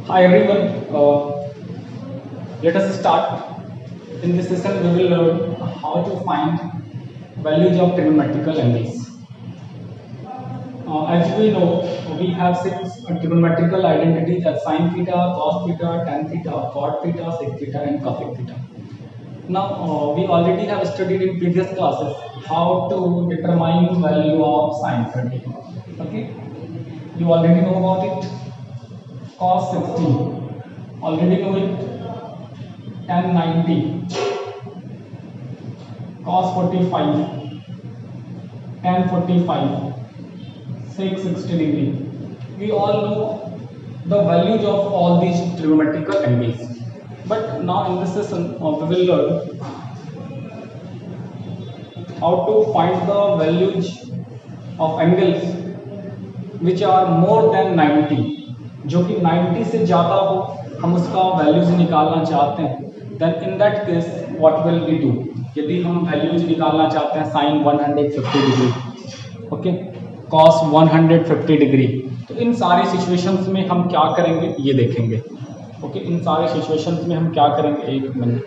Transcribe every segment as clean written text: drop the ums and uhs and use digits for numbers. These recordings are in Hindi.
Hi everyone, let us start. In this session, we will learn how to find values of trigonometrical angles. As we know, we have six trigonometrical identities as sine theta, cos theta, tan theta, cot theta, sec theta, and cosec theta. Now, we already have studied in previous classes how to determine value of sine 30. Okay, you already know about it. Cos 60, already know it. Tan 90, cos 45, tan 45, sec 60 degree. We all know the values of all these trigonometrical angles. But now in this session, we will learn how to find the values of angles which are more than 90. जो कि 90 से ज़्यादा हो, हम उसका वैल्यूज निकालना चाहते हैं, then in that case what will we do? यदि हम वैल्यूज निकालना चाहते हैं sine 150 degree, okay, cos 150 degree, तो इन सारे सिचुएशंस में हम क्या करेंगे ये देखेंगे. ओके, इन सारे सिचुएशंस में हम क्या करेंगे, एक मिनट,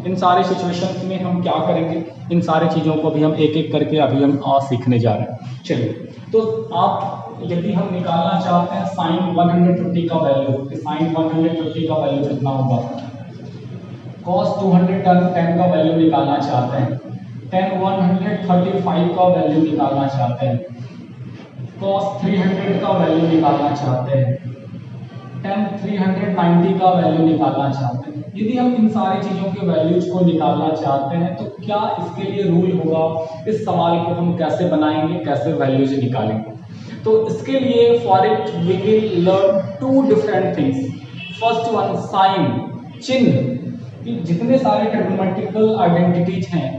इन सारे सिचुएशंस में हम क्या करेंगे, इन सारे चीज़ों को भी हम एक एक करके अभी हम सीखने जा रहे हैं. चलिए, तो आप यदि हम निकालना चाहते हैं साइन 150 का वैल्यू, तो साइन 150 का वैल्यू कितना होगा, कॉस 210 का वैल्यू निकालना चाहते हैं, tan 135 का वैल्यू निकालना चाहते हैं, कॉस 300 का वैल्यू निकालना चाहते हैं, tan 390 का वैल्यू निकालना चाहते हैं. यदि हम इन सारी चीज़ों के वैल्यूज को निकालना चाहते हैं तो क्या इसके लिए रूल होगा, इस सवाल को हम कैसे बनाएंगे, कैसे वैल्यूज निकालेंगे? तो इसके लिए for it we will learn two different things. First one, sine, चिन्ह, कि जितने सारे ट्रिगोनोमेट्रिकल आइडेंटिटीज हैं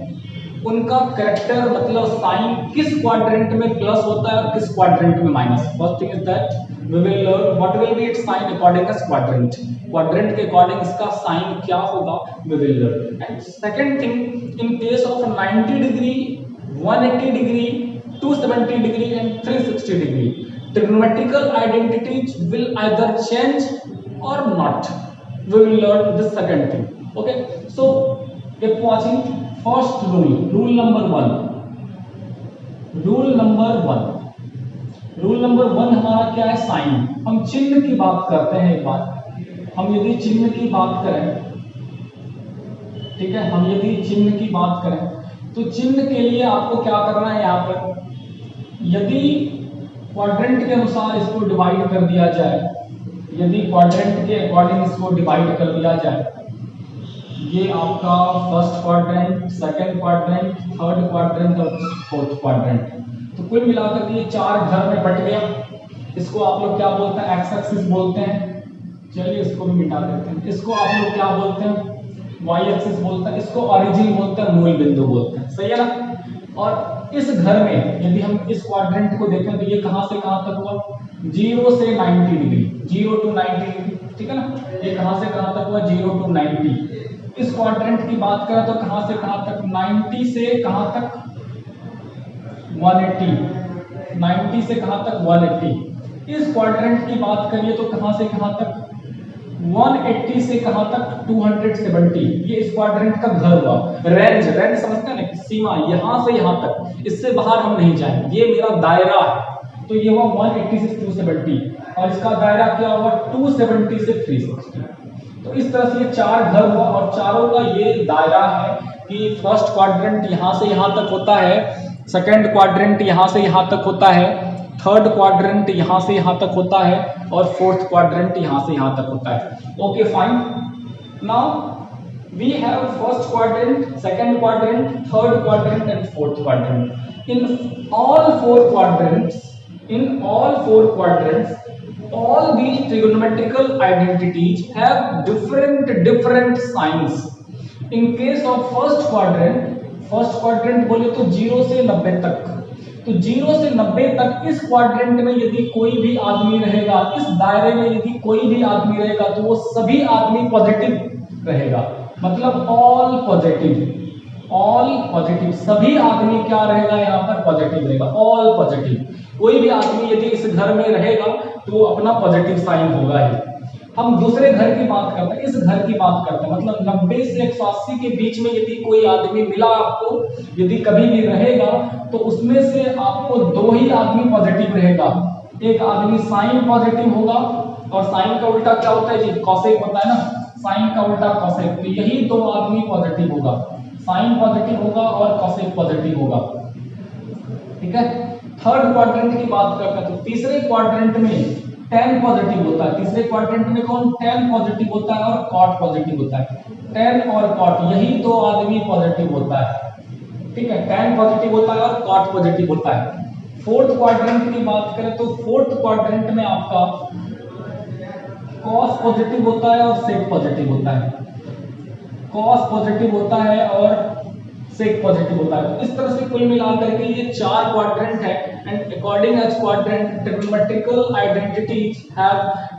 उनका करेक्टर, मतलब साइन किस क्वाड्रेंट में प्लस होता है और किस क्वाड्रेंट में minus. First thing is that we will learn what will be its sign according as quadrant. Quadrant के according इसका sign क्या होगा we will learn. And second thing, in case of 90 degree, 180 degree, 270 degree and 360 degree, trigonometrical identities will either change or not. We will learn this second thing. Okay, so keep watching. First rule, rule number one. Rule number one हमारा क्या है, साइन. हम चिन्ह की बात करते हैं. एक बार हम यदि चिन्ह की बात करें, ठीक है, हम यदि चिन्ह की बात करें तो चिन्ह के लिए आपको क्या करना है, यहाँ पर यदि क्वाड्रेंट के अनुसार इसको डिवाइड कर दिया जाए, यदि क्वाड्रेंट के अकॉर्डिंग इसको डिवाइड कर दिया जाए, ये आपका first quadrant, second quadrant, third quadrant और फोर्थ क्वाड्रेंट, तो कुल मिलाकर ये चार घर में बट गया. इसको आप लोग क्या बोलते हैं, एक्स एक्सिस बोलते हैं. चलिए इसको भी मिटा देते हैं. इसको आप लोग क्या बोलते हैं, वाई एक्सिस बोलते हैं. इसको ओरिजिन बोलते हैं, मूल बिंदु बोलते हैं. सही है ना? और इस घर में यदि हम इस क्वाड्रेंट को देखें तो ये कहां से कहां तक हुआ, 0 से 90 डिग्री, 0 to 90 डिग्री. ठीक है ना? ये कहां से कहां तक हुआ, 0 to 90. इस क्वाड्रेंट की बात करें तो कहां से कहां तक, 90 से कहां तक, 180. 90 से कहां तक, 180. इस क्वाड्रेंट की बात करिए तो कहां से कहां तक, 180 से कहां तक, 270. ये इस क्वाड्रेंट का घर हुआ. रेंज, रेंज समझते हैं ना, सीमा, यहां से यहां तक, इससे बाहर हम नहीं जाएंगे. ये मेरा दायरा है, तो ये हुआ 180 से 270, और इसका दायरा क्या हुआ, 270 से 360. तो इस तरह से ये चार घर हुआ, और चारों का ये दायरा है कि फर्स्ट क्वाड्रेंट यहां से यहां तक होता है, सेकंड क्वाड्रेंट यहां से यहां तक होता है, थर्ड क्वाड्रेंट यहां से यहां तक होता है, और फोर्थ क्वाड्रेंट यहां से यहां तक होता है. Okay fine. Now we have first quadrant, second quadrant, third quadrant and fourth quadrant. In all four quadrants, all these trigonometrical identities have different signs. In case of first quadrant बोले तो 0 से 90 तक, तो 0 से 90 तक इस क्वाड्रेंट में यदि कोई भी आदमी रहेगा, इस दायरे में यदि कोई भी आदमी रहेगा तो वो सभी आदमी पॉजिटिव रहेगा. मतलब ऑल पॉजिटिव, सभी आदमी क्या रहेगा, यहाँ पर पॉजिटिव रहेगा, ऑल पॉजिटिव. कोई भी आदमी यदि इस घर में रहेगा तो अपना पॉजिटिव साइन होगा ही। हम दूसरे घर की बात करते हैं, इस घर की बात करते हैं, मतलब 90 से 180 के बीच में यदि कोई आदमी मिला आपको, यदि कभी भी रहेगा, तो उसमें से आपको 2 ही आदमी पॉजिटिव रहेगा। एक आदमी साइन पॉजिटिव होगा, और साइन का उल्टा क्या होता है जी, कॉसेक होता है ना, साइन का उल्टा कॉसेक, तो यही 2 आदमी पॉजिटिव होगा, साइन पॉजिटिव होगा और कॉसेक पॉजिटिव होगा। ठीक है, थर्ड क्वाड्रेंट की बात करते हैं, तो तीसरे क्वाड्रेंट में tan पॉजिटिव होता है। तीसरे क्वाड्रेंट में कौन, tan पॉजिटिव होता है और cot पॉजिटिव होता है। tan और cot यही 2 आदमी पॉजिटिव होता है। ठीक है, tan पॉजिटिव होता है और cot पॉजिटिव होता है। फोर्थ क्वाड्रेंट की बात करें तो फोर्थ क्वाड्रेंट में आपका cos पॉजिटिव होता है और sec पॉजिटिव होता है। cos पॉजिटिव होता है और sec पॉजिटिव होता है। तो इस तरह से कुल मिलाकर के ये 4 क्वाड्रेंट है, and according as quadrant trigonometrical identities have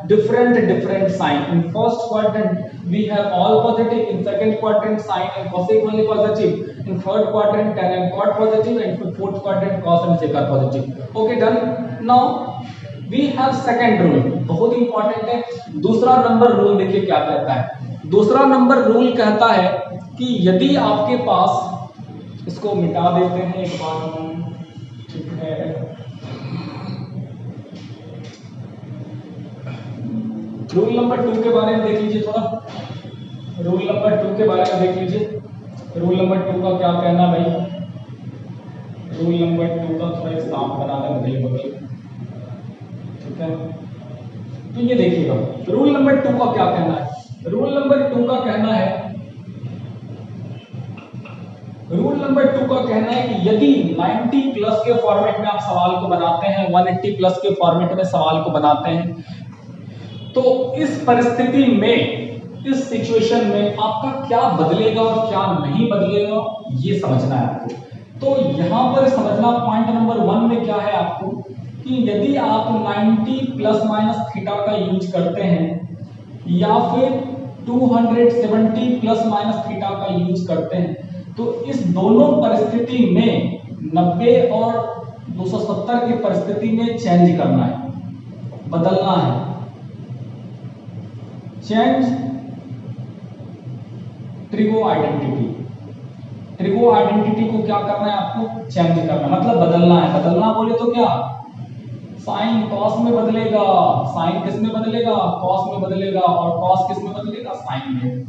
different sign. In first quadrant we have all positive, in second quadrant sine and cosec only positive, in third quadrant tan and cot positive, and in fourth quadrant cos and sec are positive. Okay, done. Now we have second rule, बहुत इंपॉर्टेंट है। दूसरा नंबर रूल देखिए क्या कहता है। दूसरा नंबर रूल कहता है कि यदि आपके पास, इसको मिटा देते हैं एक बार हम, ठीक है, रूल नंबर 2 के बारे में देख लीजिए थोड़ा, रूल नंबर 2 के बारे में देख लीजिए। रूल नंबर 2 का क्या कहना भाई, रूल नंबर 2 का थोड़ा साफ बनाना है बगल, ठीक है। तो ये देखिएगा रूल नंबर 2 का क्या कहना है। रूल नंबर 2 का कहना है, रूल नंबर 2 का कहना है कि यदि 90 प्लस के फॉर्मेट में आप सवाल को बनाते हैं, 180 प्लस के फॉर्मेट में सवाल को बनाते हैं, तो इस परिस्थिति में, इस सिचुएशन में आपका क्या बदलेगा और क्या नहीं बदलेगा, ये समझना है आपको। तो यहां पर समझना पॉइंट नंबर 1 में क्या है आपको, कि यदि आप 90 प्लस माइनस थीटा का यूज करते हैं, या फिर 270 प्लस माइनस थीटा का यूज करते हैं, तो इस दोनों परिस्थिति में 90 और 270 की परिस्थिति में चेंज करना है, बदलना है। Change trigo identity, trigo identity को क्या करना है आपको, चेंज करना, मतलब बदलना है। बदलना बोले तो क्या, साइन कॉस में बदलेगा, साइन किस में बदलेगा, कॉस में बदलेगा, और कॉस किस में बदलेगा, साइन में।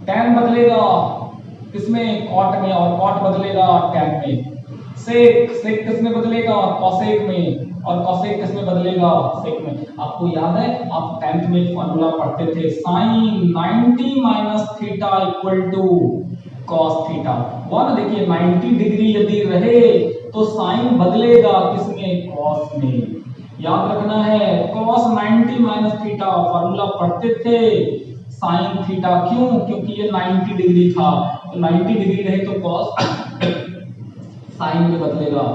टैन बदलेगा किसमें, कॉट में, और कॉट बदलेगा टैन में। सेक, सेक किस में बदलेगा, कॉसेक में, और कॉसेक किस में बदलेगा, सेक में। आपको याद है आप 10th में एक फॉर्मूला पढ़ते थे, sine 90 minus theta equal to cos theta. वो ना देखिए 90 डिग्री यदि रहे तो साइन बदलेगा किसमें, कॉस में। याद रखना है cos 90 माइनस थीटा, फॉर्मूला पढ़ते थे साइन थीटा, क्यों, क्योंकि ये 90 डिग्री था, तो 90 डिग्री रहे तो cos साइन में बदलेगा।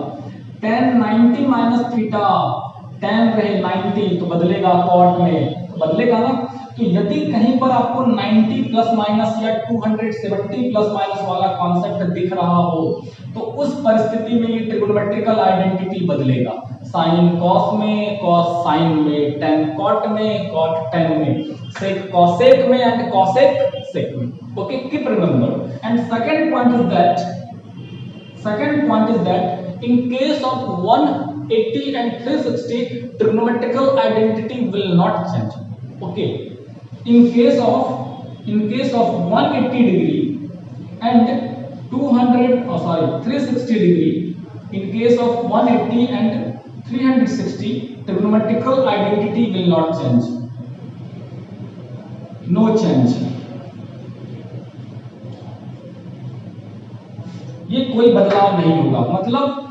tan 90 माइनस थीटा, tan रहे 90 तो बदलेगा cot में, तो बदलेगा ना। तो यदि कहीं पर आपको 90 प्लस माइनस या 270 प्लस माइनस वाला कॉन्सेप्ट दिख रहा हो, तो उस परिस्थिति में ये ट्रिगोनोमेट्रिकल आइडेंटिटी बदलेगा, साइन कॉस में, कॉस साइन में, tan कॉट में, कॉट tan में, सेक कॉसेक में, एंड कॉसेक सेक में। Okay, keep remember. And second point is that in case of 180 and 360 trigonometrical identity will not change. Okay, in case of 180 degree and 360 degree, in case of 180 and 360 trigonometrical identity will not change, no change। ये कोई बदलाव नहीं होगा, मतलब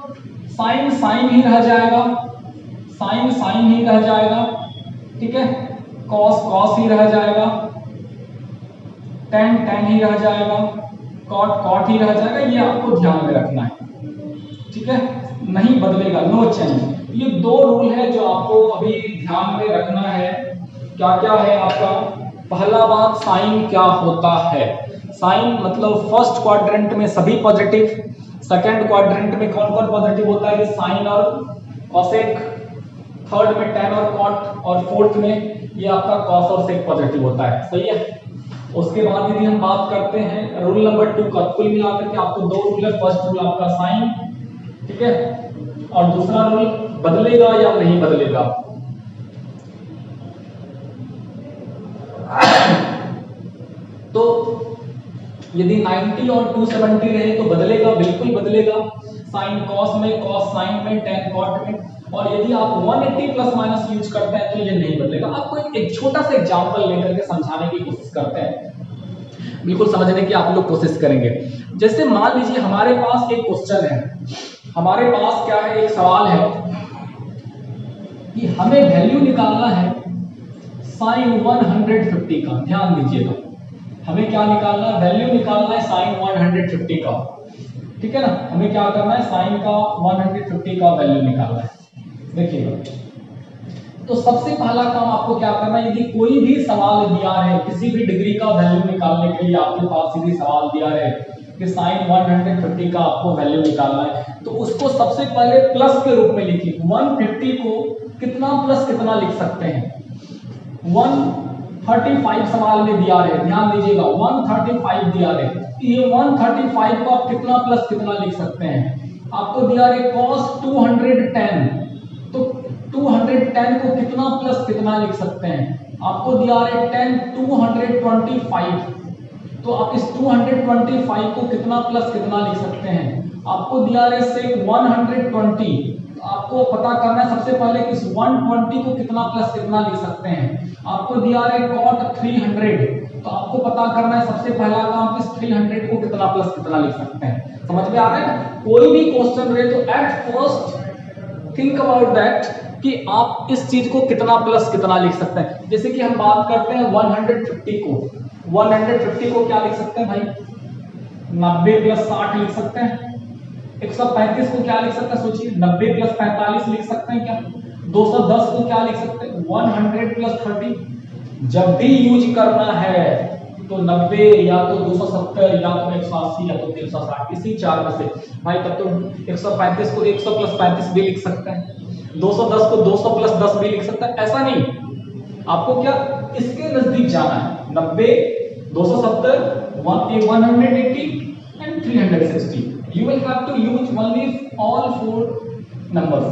साइन साइन ही रह जाएगा, साइन साइन ही रह जाएगा, ठीक है, कॉस कॉस ही रह जाएगा, tan tan ही रह जाएगा, कॉट कॉट ही रह जाएगा। ये आपको ध्यान में रखना है, ठीक है, नहीं बदलेगा, नो चेंज। ये 2 रूल है जो आपको अभी ध्यान में रखना है। क्या क्या है आपका, पहला बात साइन क्या होता है। साइन मतलब फर्स्ट क्वाड्रेंट में सभी पॉजिटिव, सेकंड क्वाड्रेंट में कौन कौन पॉजिटिव होता है, साइन और कॉसेक, थर्ड में tan और cot, और फोर्थ में ये आपका cos और sec पॉजिटिव होता है, सही है। उसके बाद यदि हम बात करते हैं रूल नंबर 2 का, कुल मिलाकर के आपको दो रूल है। फर्स्ट रूल आपका साइन, ठीक है, और दूसरा रूल बदलेगा या नहीं बदलेगा। तो यदि 90 और 270 रहे तो बदलेगा, बिल्कुल बदलेगा। साइन कॉस में, कॉस साइन में, टेन कॉट में। और यदि आप 180 प्लस माइनस यूज करते हैं तो ये नहीं बदलेगा। आपको एक छोटा सा एग्जांपल लेकर के समझाने की कोशिश करते हैं, बिल्कुल समझने की आप लोग कोशिश करेंगे। जैसे मान लीजिए हमारे पास एक क्वेश्चन है, हमारे पास क्या है, एक सवाल है कि हमें वैल्यू निकालना है साइन 150 का। ध्यान दीजिएगा, हमें क्या निकालना है, वैल्यू निकालना है साइन 150 का, ठीक है ना। हमें क्या करना है, साइन का 150 का वैल्यू निकालना है। देखिएगा, तो सबसे पहला काम आपको क्या करना है, यदि कोई भी सवाल दिया है, किसी भी डिग्री का वैल्यू निकालने के लिए आपके पास यदि सवाल दिया है कि साइन 150 का आपको वैल्यू निकालना है, तो उसको सबसे पहले प्लस के रूप में लिखिए। 150 को कितना प्लस कितना लिख सकते हैं, 135 सवाल में दिया है, ध्यान दीजिएगा 135 दिया है। ये 135 को आप कितना प्लस कितना लिख सकते हैं, आपको दिया है cos 210, तो 210 को कितना प्लस कितना लिख सकते हैं, आपको दिया है 10 225, तो आप इस 225 को कितना प्लस कितना लिख सकते हैं, आपको दिया है sec 120, आपको पता करना है सबसे पहले कि इस 120 को कितना प्लस कितना लिख सकते हैं, आपको दिया है cot 300, तो आपको पता करना है सबसे पहला काम कि इस 300 को कितना प्लस कितना लिख सकते हैं। समझ में आ रहा है। कोई भी क्वेश्चन रहे तो at first think about that कि आप इस चीज को कितना प्लस कितना लिख सकते हैं। जैसे कि हम बात करते हैं 150 को, 150 को क्या लिख सकते हैं भाई, 90 प्लस 60 लिख सकते हैं। 135 को क्या लिख सकते हैं, सोचिए 90 प्लस 45 लिख सकते हैं क्या। 210 को क्या लिख सकते हैं, 100 प्लस 30। जब भी यूज करना है तो 90 या तो 270 या तो 180 या तो 360, इसी चार में से भाई। तब तो 135 को 100 प्लस 35 भी लिख सकते हैं, 210 को 200 प्लस 10 भी लिख सकते हैं। ऐसा नहीं, आपको क्या इसके नजदीक जाना है, 90, 270, 180 and 360. You will have to use only all four numbers.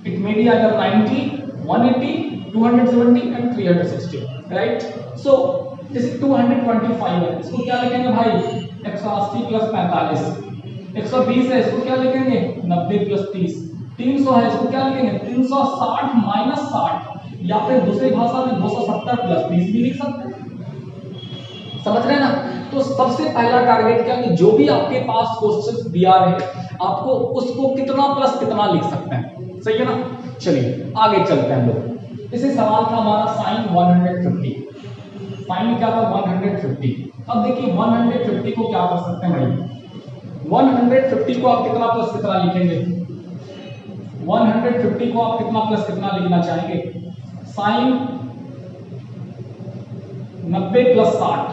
It may be either 90, 180, 270 and 360, right? So this is 225 है, इसको क्या लिखेंगे भाई, 180 प्लस 45। 120 है, इसको क्या लिखेंगे, 90 प्लस 30। 300 है, इसको क्या लिखेंगे, 360 माइनस 60, या फिर दूसरी भाषा में 270 प्लस 30 भी लिख सकते हैं। समझ रहे हैं ना। तो सबसे पहला टारगेट क्या, कि जो भी आपके पास क्वेश्चंस दिया है आपको उसको कितना प्लस कितना लिख सकते हैं, सही है ना। चलिए आगे चलते हैं हम लोग। इसी सवाल था हमारा साइन 150, साइन क्या था 150। अब देखिए 150 को क्या कर सकते हैं भाई, 150 को आप कितना प्लस कितना लिखेंगे, 150 को आप कितना प्लस कितना लिखना चाहेंगे, साइन 90 प्लस 60,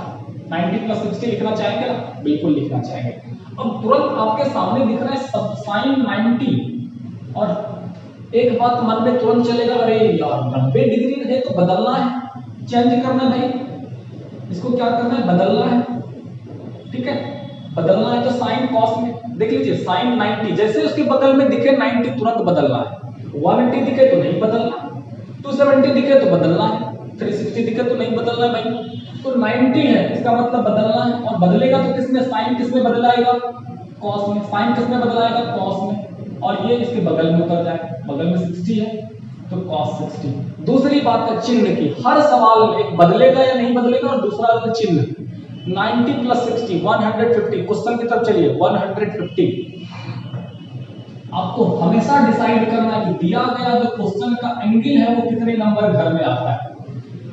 90 प्लस 60 लिखना चाहेंगे ना, बिल्कुल लिखना चाहेंगे। अब तुरंत आपके सामने दिख रहा है साइन 90, और एक बात मन में तुरंत चलेगा, अरे यार 90 डिग्री है तो बदलना है, चेंज करना है भाई, इसको क्या करना है, बदलना है, ठीक है। बदलना है तो साइन कॉस में देख लीजिए, साइन 90 जैसे उसके बगल में दिखे 90 तुरंत बदलना है, 180 दिखे तो नहीं बदलना, 270 दिखे तो बदलना है, 360 दिखे तो नहीं बदलना है भाई। तो 90 है, इसका मतलब बदलना है, और बदलेगा तो किसमें, साइन किसमें बदलाएगा, कॉस में। साइन किसमें बदलाएगा, कॉस में, और ये इसके बगल में उतर जाए, बगल में 60 है तो cos 60। दूसरी बात है चिन्ह की, हर सवाल में बदलेगा या नहीं बदलेगा, और दूसरा है चिन्ह। 90 प्लस 60 150, क्वेश्चन की तरफ चलिए 150। आपको हमेशा डिसाइड करना है कि दिया गया जो क्वेश्चन का एंगल है वो कितने नंबर घर में आता है,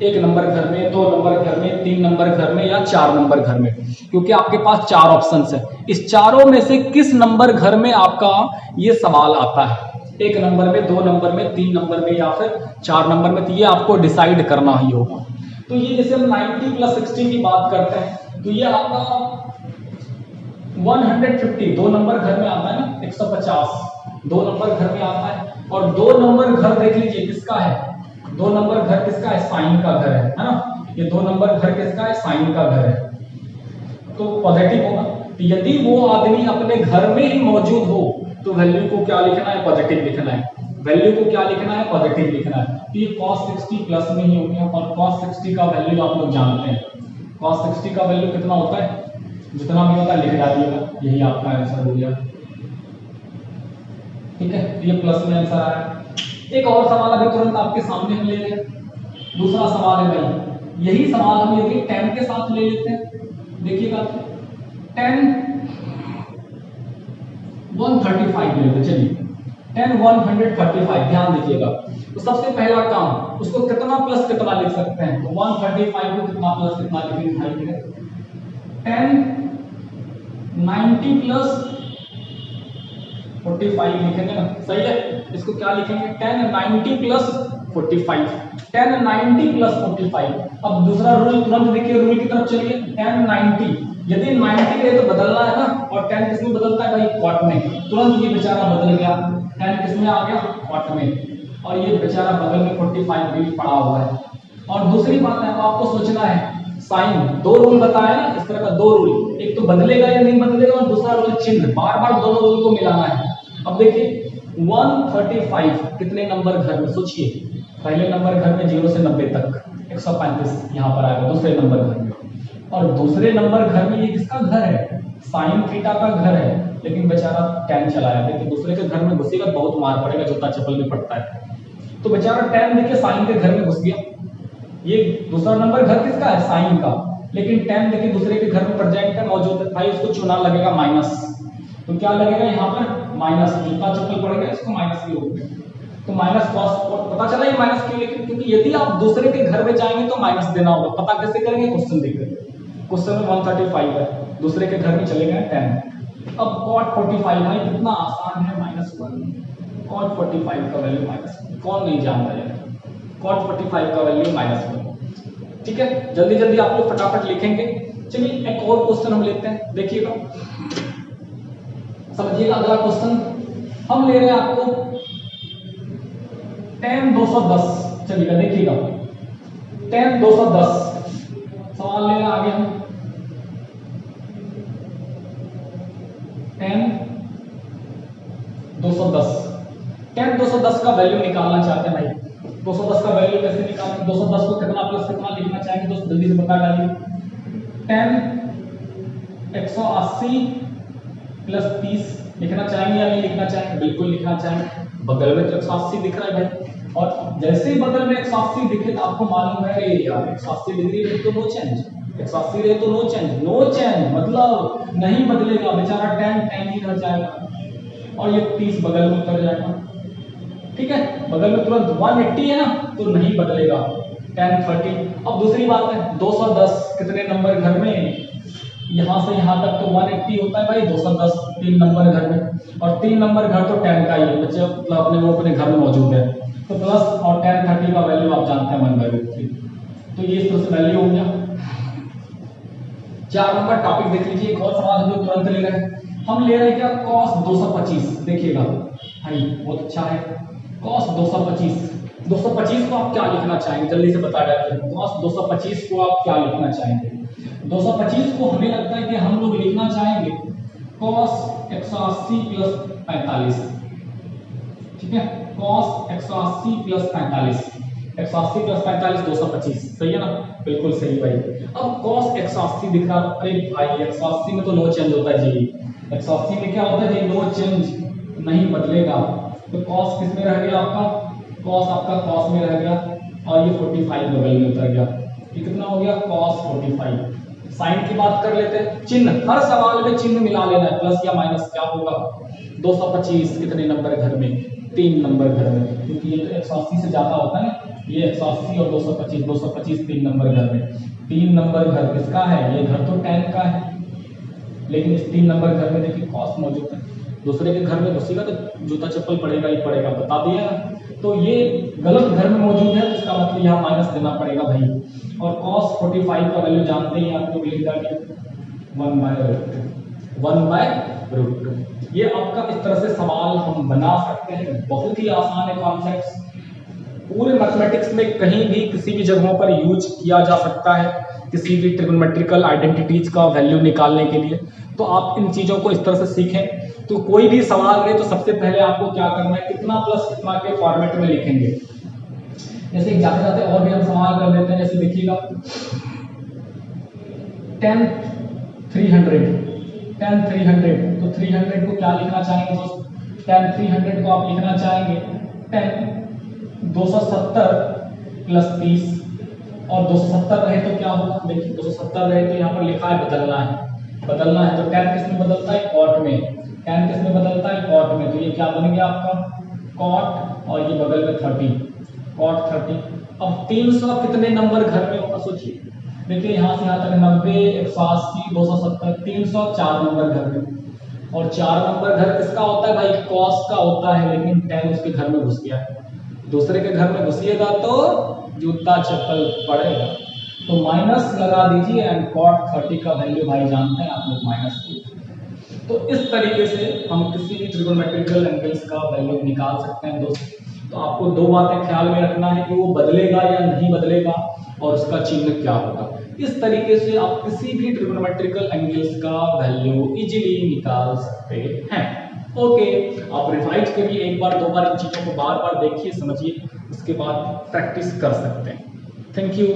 1 नंबर घर में, 2 नंबर घर में, 3 नंबर घर में या 4 नंबर घर में, क्योंकि आपके पास 4 ऑप्शंस है। इस चारों में से किस नंबर घर में आपका ये सवाल आता है, 1 नंबर में, 2 नंबर में, 3 नंबर में या फिर 4 नंबर में, तो ये आपको डिसाइड करना ही होगा। तो ये जैसे हम 90 प्लस 60 की बात करते हैं तो ये आपका 150 2 नंबर घर में आता है ना, 150 2 नंबर घर में आता है, और 2 नंबर घर देख लीजिए किसका है, 2 नंबर घर किसका है, साइन का घर है ना। ये 2 नंबर घर किसका है, साइन का घर है, तो पॉजिटिव होगा। तो यदि वो आदमी अपने घर में ही मौजूद हो तो वैल्यू को क्या लिखना है, पॉजिटिव लिखना है। वैल्यू को क्या लिखना है, पॉजिटिव लिखना है। तो ये cos 60 प्लस में ही हो गया, और cos 60 का वैल्यू आप लोग जानते हैं, cos 60 का वैल्यू कितना होता है, जितना भी होता है लिख डालिएगा, यही आपका आंसर हो गया। ठीक है, ये प्लस में आंसर आया। एक और सवाल अभी तुरंत आपके सामने हम ले रहे हैं, दूसरा सवाल है भाई, यही सवाल हम यदि 10 के साथ ले लेते हैं, देखिएगा 10 135 ले लेते, चलिए 10 135, ध्यान दीजिएगा। तो सबसे पहला काम, उसको कितना प्लस कितना लिख सकते हैं, तो 135 को कितना प्लस कितना लिखेंगे, 10 90 प्लस 45 लिखेंगे ना, सही है। इसको क्या लिखेंगे, 10 90 प्लस 45, 10 90 प्लस 45। अब दूसरा रूल तुरंत देखिए, रूल की तरफ चलिए, 10 90, यदि 90 के लिए तो बदलना है ना, और 10 किस में बदलता है भाई, क्वाट में। तुरंत ये बेचारा बदल गया, 10 किस में आ गया, क्वाट में, और ये बेचारा बगल में 45 भी पड़ा हुआ है। और दूसरी बात है, आपको सोचना है, साइन 2 रूल बताया ना, इस तरह का 2 रूल, एक तो बदलेगा या नहीं बदलेगा, और दूसरा रूल चिन्ह, बार बार दोनों रूल को मिलाना है। अब देखिए 135 कितने नंबर घर में, सोचिए, पहले नंबर घर में 0 से 90 तक 135 यहाँ पर आएगा दूसरे नंबर घर में, और दूसरे नंबर घर में ये किसका घर है, साइन थीटा का घर है, लेकिन बेचारा 10 चलाया। देखिए दूसरे के घर में घुसेगा बहुत मार पड़ेगा, जूता चप्पल भी पड़ता है, तो बेचारा 10 देखिए साइन के घर में घुस गया। ये दूसरा नंबर घर किसका है, साइन का, लेकिन 10 देखिए दूसरे के घर में प्रेजेंट है, मौजूद है, भाई उसको चुना लगेगा माइनस, तो क्या लगेगा यहाँ पर माइनस, जूता चप्पल पड़ेगा, इसको माइनस की होगी, तो माइनस कॉस, पता चला ये माइनस क्यों लिखे, क्योंकि यदि आप दूसरे के घर में जाएंगे तो माइनस देना होगा। पता कैसे करेंगे, क्वेश्चन देखकर, क्वेश्चन में 135 है, दूसरे के घर में चले गए 10। अब cot 45 भाई कितना आसान है, -1, cot 45 का वैल्यू -1, कौन नहीं जानता है, cot 45 का वैल्यू -1। ठीक है, जल्दी जल्दी आप लोग फटाफट लिखेंगे। चलिए एक और क्वेश्चन हम लेते हैं, देखिएगा, समझिएगा। अगला क्वेश्चन हम ले रहे हैं आपको tan 210, चलिएगा देखिएगा, tan 210 सवाल ले रहे हैं आगे हम, tan 210 का वैल्यू निकालना चाहते हैं भाई। 210 का वैल्यू कैसे निकालेंगे, 210 को कितना प्लस कितना लिखना चाहेंगे दोस्त, जल्दी से बता डालिए। tan 180 प्लस 30 लिखना चाहेंगे या नहीं लिखना चाहेंगे, बिल्कुल लिखना चाहेंगे, बगल में तो 180 दिख रहा है भाई, और जैसे ही बगल में 180 दिखे तो आपको मालूम है यार 180 डिग्री रहे तो नो चेंज, 180 रहे तो नो चेंज, नो चेंज मतलब नहीं बदलेगा, बेचारा tan ही रह जाएगा, और ये 30 बगल में उतर जाएगा। ठीक है, बगल में तुरंत 180 है ना, तो नहीं बदलेगा, tan 30। अब दूसरी बात है, 210 कितने नंबर घर में, यहां से यहां तक तो 180 होता है भाई, 210 3 नंबर घर में, और 3 नंबर घर तो tan का ही है, बच्चे मतलब अपने वो अपने घर में मौजूद है, तो प्लस और tan 30 का वैल्यू आप जानते हैं 1/√3, तो ये इस तरह से वैल्यू हो गया। 4 नंबर टॉपिक देख लीजिए, एक और सवाल हम लोग तुरंत ले रहे हैं, हम ले रहे हैं क्या, cos 225, देखिएगा भाई बहुत अच्छा है, cos 225 को आप क्या लिखना चाहेंगे, जल्दी से बता दीजिए, cos 225 को आप क्या लिखना चाहेंगे। 225 को हमें लगता है कि हम लोग लिखना चाहेंगे cos 180 प्लस 45, ठीक है, cos 180 प्लस 45, 180 प्लस 45 225, सही है ना, बिल्कुल सही भाई। अब cos 180 दिख रहा, अरे भाई 180 में तो नो चेंज होता है जी, 180 में क्या होता है जी, नो चेंज, नहीं बदलेगा, तो cos किस में रह गया आपका, cos आपका cos में रह गया, और ये 45 बगल में उतर गया, ये कितना हो गया cos 45। साइन की बात कर लेते हैं, चिन्ह, हर सवाल में चिन्ह मिला लेना है, प्लस या माइनस, क्या होगा 225 कितने नंबर घर में, 3 नंबर घर में, क्योंकि ये तो 180 से ज्यादा होता है ना, ये 180 और 225 3 नंबर घर में, 3 नंबर घर किसका है, ये घर तो tan का है, लेकिन इस 3 नंबर घर में देखिए cos मौजूद है, दूसरे के घर में घुसेगा तो जूता चप्पल पड़ेगा ही पड़ेगा, बता दिया ना, तो ये गलत घर में मौजूद है, इसका मतलब यहाँ माइनस देना पड़ेगा भाई, और cos 45 का वैल्यू जानते ही आप लोग लिख डालिए 1/√3। 1/√2। ये आपका इस तरह से सवाल हम बना सकते हैं, बहुत ही आसान है कॉन्सेप्ट्स, पूरे मैथमेटिक्स में कहीं भी किसी भी जगहों पर यूज किया जा सकता है किसी भी ट्रिग्नोमेट्रिकल आइडेंटिटीज का वैल्यू निकालने के लिए। तो आप इन चीज़ों को इस तरह से सीखें। तो कोई भी सवाल रहे तो सबसे पहले आपको क्या करना है, कितना प्लस कितना के फॉर्मेट में लिखेंगे। जैसे जाते जाते और भी हम सवाल कर लेते हैं, जैसे देखिएगा 10 300, तो 300 को क्या लिखना चाहेंगे दोस्त, 10 300 को आप लिखना चाहेंगे 10 270 प्लस 30, और 270 रहे तो क्या होगा, देखिए 270 रहे तो यहाँ पर लिखा है बदलना है, तो 10 किस में बदलता है, कॉट में, 10 किस में बदलता है, कॉट में, तो ये क्या बन गया आपका कॉट, और ये बगल में 30, कॉट 30। अब 300 कितने नंबर घर में होगा सोचिए, देखिए यहाँ से यहाँ तक 90 180 270 304 नंबर घर में, और 4 नंबर घर किसका होता है भाई, कॉस का होता है, लेकिन 10 उसके घर में घुस गया, दूसरे के घर में घुसिएगा तो जूता चप्पल पड़ेगा, तो माइनस लगा दीजिए, एंड कॉट 30 का वैल्यू भाई जानते हैं आप लोग -2। तो इस तरीके से हम किसी भी ट्रिगोनोमेट्रिकल एंगल्स का वैल्यू निकाल सकते हैं दोस्त। तो आपको दो बातें ख्याल में रखना है कि वो बदलेगा या नहीं बदलेगा, और उसका चिन्ह क्या होगा। इस तरीके से आप किसी भी ट्रिगोनोमेट्रिकल एंगल्स का वैल्यू इजीली निकाल सकते हैं। ओके, आप रिवाइज करिए एक बार दो बार, इन चीज़ों को बार बार देखिए समझिए, उसके बाद प्रैक्टिस कर सकते हैं। Thank you.